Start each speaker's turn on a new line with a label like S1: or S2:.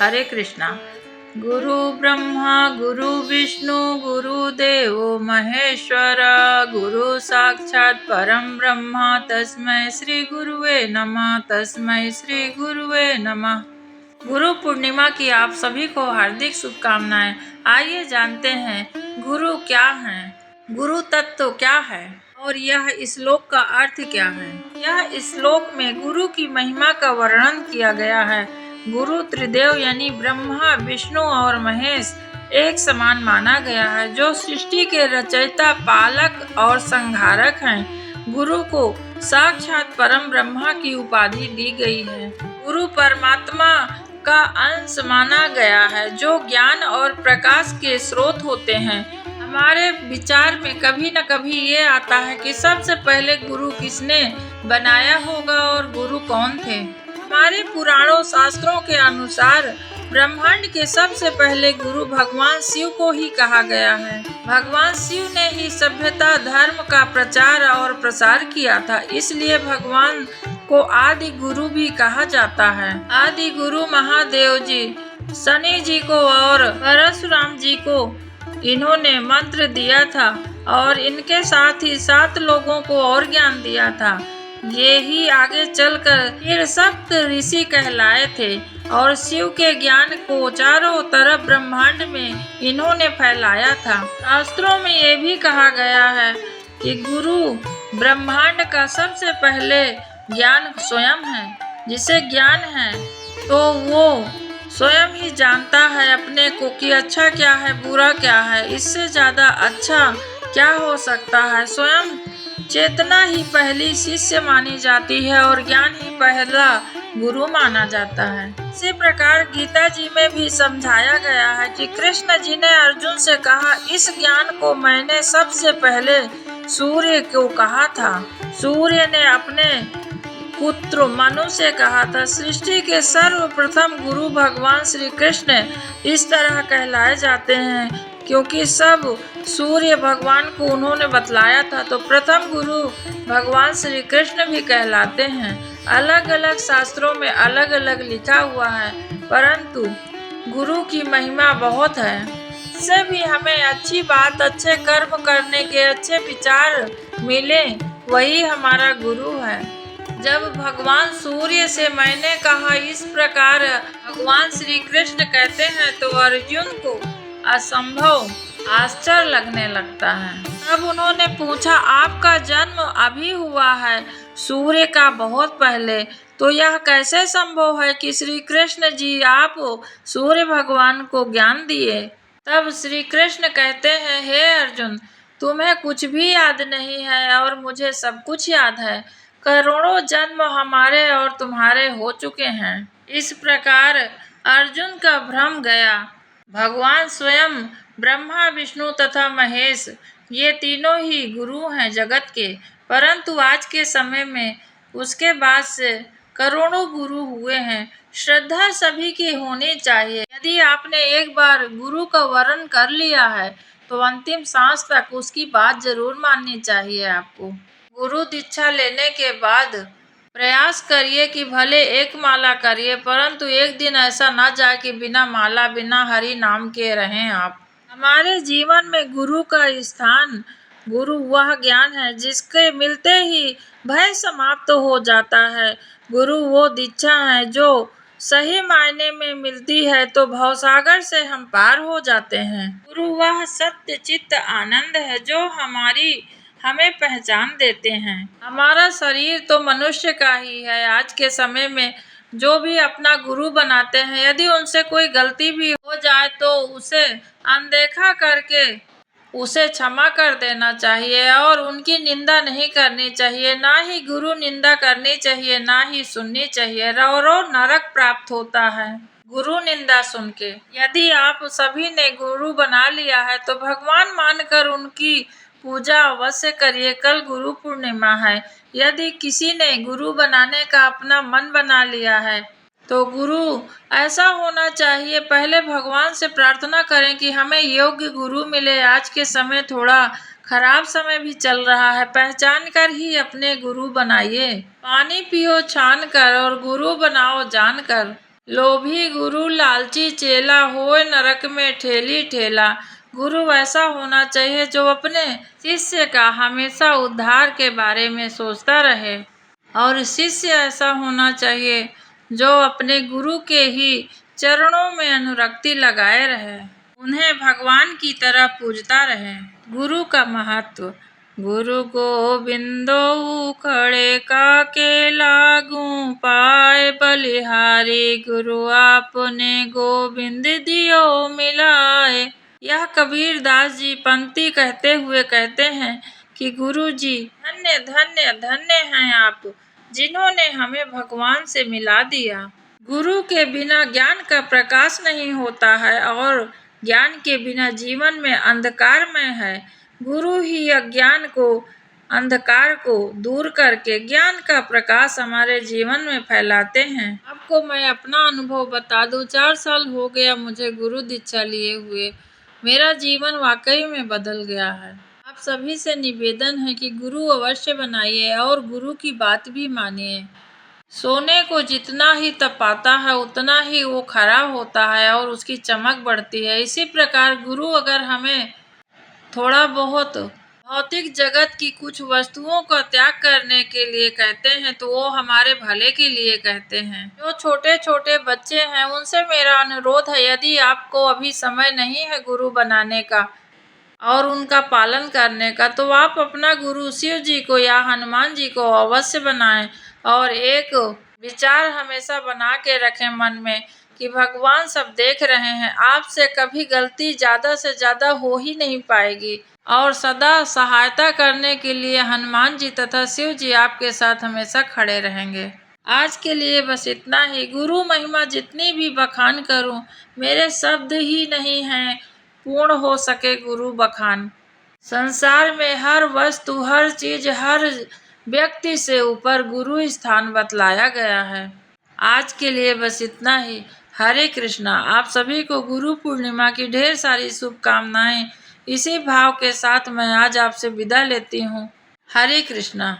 S1: हरे कृष्णा। गुरु ब्रह्मा गुरु विष्णु गुरुदेवो महेश्वर गुरु साक्षात् परम ब्रह्म तस्मै श्री गुरुवे नमः। तस्मै श्री गुरुवे नमः। गुरु पूर्णिमा की आप सभी को हार्दिक शुभकामनाएं। आइए जानते हैं गुरु क्या है, गुरु तत्व क्या है और यह श्लोक का अर्थ क्या है। यह श्लोक में गुरु की महिमा का वर्णन किया गया है। गुरु त्रिदेव यानी ब्रह्मा विष्णु और महेश एक समान माना गया है, जो सृष्टि के रचयिता पालक और संहारक हैं। गुरु को साक्षात परम ब्रह्मा की उपाधि दी गई है। गुरु परमात्मा का अंश माना गया है, जो ज्ञान और प्रकाश के स्रोत होते हैं। हमारे विचार में कभी न कभी ये आता है कि सबसे पहले गुरु किसने बनाया होगा और गुरु कौन थे। हमारे पुराणों शास्त्रों के अनुसार ब्रह्मांड के सबसे पहले गुरु भगवान शिव को ही कहा गया है। भगवान शिव ने ही सभ्यता धर्म का प्रचार और प्रसार किया था, इसलिए भगवान को आदि गुरु भी कहा जाता है। आदि गुरु महादेव जी, शनि जी को और परशुराम जी को इन्होंने मंत्र दिया था और इनके साथ ही 7 लोगों को और ज्ञान दिया था। ये ही आगे चलकर फिर सप्त ऋषि कहलाए थे और शिव के ज्ञान को चारों तरफ ब्रह्मांड में इन्होंने फैलाया था। शास्त्रों में ये भी कहा गया है कि गुरु ब्रह्मांड का सबसे पहले ज्ञान स्वयं है। जिसे ज्ञान है तो वो स्वयं ही जानता है अपने को कि अच्छा क्या है बुरा क्या है। इससे ज्यादा अच्छा क्या हो सकता है। स्वयं चेतना ही पहली शिष्य मानी जाती है और ज्ञान ही पहला गुरु माना जाता है। इसी प्रकार गीता जी में भी समझाया गया है कि कृष्ण जी ने अर्जुन से कहा, इस ज्ञान को मैंने सबसे पहले सूर्य को कहा था। सूर्य ने अपने पुत्र मनु से कहा था। सृष्टि के सर्वप्रथम गुरु भगवान श्री कृष्ण इस तरह कहलाए जाते हैं क्योंकि सब सूर्य भगवान को उन्होंने बतलाया था, तो प्रथम गुरु भगवान श्री कृष्ण भी कहलाते हैं। अलग अलग शास्त्रों में अलग अलग लिखा हुआ है, परंतु गुरु की महिमा बहुत है। इससे भी हमें अच्छी बात, अच्छे कर्म करने के अच्छे विचार मिले, वही हमारा गुरु है। जब भगवान सूर्य से मैंने कहा, इस प्रकार भगवान श्री कृष्ण कहते हैं तो अर्जुन को असंभव आश्चर्य लगने लगता है। तब उन्होंने पूछा, आपका जन्म अभी हुआ है सूर्य का बहुत पहले, तो यह कैसे संभव है कि श्री कृष्ण जी आप सूर्य भगवान को ज्ञान दिए। तब श्री कृष्ण कहते हैं, हे अर्जुन, तुम्हें कुछ भी याद नहीं है और मुझे सब कुछ याद है। करोड़ों जन्म हमारे और तुम्हारे हो चुके हैं। इस प्रकार अर्जुन का भ्रम गया। भगवान स्वयं ब्रह्मा विष्णु तथा महेश ये तीनों ही गुरु हैं जगत के, परंतु आज के समय में उसके बाद से करोड़ों गुरु हुए हैं। श्रद्धा सभी की होनी चाहिए। यदि आपने एक बार गुरु का वरण कर लिया है तो अंतिम सांस तक उसकी बात जरूर माननी चाहिए आपको। गुरु दीक्षा लेने के बाद प्रयास करिए कि भले एक माला करिए, परंतु एक दिन ऐसा ना जाए कि बिना माला बिना हरि नाम के रहें आप। हमारे जीवन में गुरु का स्थान, गुरु वह ज्ञान है जिसके मिलते ही भय समाप्त हो जाता है। गुरु वो दीक्षा है जो सही मायने में मिलती है तो भवसागर से हम पार हो जाते हैं। गुरु वह सत्य चित्त आनंद है जो हमें पहचान देते हैं। हमारा शरीर तो मनुष्य का ही है। आज के समय में जो भी अपना गुरु बनाते हैं, यदि उनसे कोई गलती भी हो जाए तो उसे अनदेखा करके उसे क्षमा कर देना चाहिए और उनकी निंदा नहीं करनी चाहिए। ना ही गुरु निंदा करनी चाहिए, ना ही सुननी चाहिए। रो नरक प्राप्त होता है गुरु निंदा सुन के। यदि आप सभी ने गुरु बना लिया है तो भगवान मानकर उनकी पूजा अवश्य करिए। कल गुरु पूर्णिमा है। यदि किसी ने गुरु बनाने का अपना मन बना लिया है तो गुरु ऐसा होना चाहिए, पहले भगवान से प्रार्थना करें कि हमें योग्य गुरु मिले। आज के समय थोड़ा खराब समय भी चल रहा है, पहचान कर ही अपने गुरु बनाइए। पानी पियो छान कर और गुरु बनाओ जान कर। लोभी गुरु लालची चेला, होए नरक में ठेली ठेला। गुरु वैसा होना चाहिए जो अपने शिष्य का हमेशा उद्धार के बारे में सोचता रहे, और शिष्य ऐसा होना चाहिए जो अपने गुरु के ही चरणों में अनुरक्ति लगाए रहे, उन्हें भगवान की तरह पूजता रहे। गुरु का महत्व। गुरु गोविंदो खड़े का के लागू पाए बलिहारी, गुरु आपने गोविंद दियो मिलाए। यह कबीर दास जी पंक्ति कहते हुए कहते हैं कि गुरु जी धन्य धन्य धन्य हैं आप, जिन्होंने हमें भगवान से मिला दिया। गुरु के बिना ज्ञान का प्रकाश नहीं होता है और ज्ञान के बिना जीवन में अंधकारमय है। गुरु ही अज्ञान को, अंधकार को दूर करके ज्ञान का प्रकाश हमारे जीवन में फैलाते हैं। आपको मैं अपना अनुभव बता दूं, 4 साल हो गया मुझे गुरु दीक्षा लिए हुए। मेरा जीवन वाकई में बदल गया है। आप सभी से निवेदन है कि गुरु अवश्य बनाइए और गुरु की बात भी मानिए। सोने को जितना ही तपाता है उतना ही वो खरा होता है और उसकी चमक बढ़ती है। इसी प्रकार गुरु अगर हमें थोड़ा बहुत भौतिक जगत की कुछ वस्तुओं का त्याग करने के लिए कहते हैं तो वो हमारे भले के लिए कहते हैं। जो छोटे छोटे बच्चे हैं उनसे मेरा अनुरोध है, यदि आपको अभी समय नहीं है गुरु बनाने का और उनका पालन करने का, तो आप अपना गुरु शिव जी को या हनुमान जी को अवश्य बनाएं और एक विचार हमेशा बना के रखें मन में कि भगवान सब देख रहे हैं, आपसे कभी गलती ज़्यादा से ज़्यादा हो ही नहीं पाएगी और सदा सहायता करने के लिए हनुमान जी तथा शिव जी आपके साथ हमेशा खड़े रहेंगे। आज के लिए बस इतना ही। गुरु महिमा जितनी भी बखान करूं, मेरे शब्द ही नहीं हैं पूर्ण हो सके गुरु बखान। संसार में हर वस्तु, हर चीज, हर व्यक्ति से ऊपर गुरु स्थान बतलाया गया है। आज के लिए बस इतना ही। हरे कृष्णा। आप सभी को गुरु पूर्णिमा की ढेर सारी शुभकामनाएं। इसी भाव के साथ मैं आज आपसे विदा लेती हूँ। हरे कृष्णा।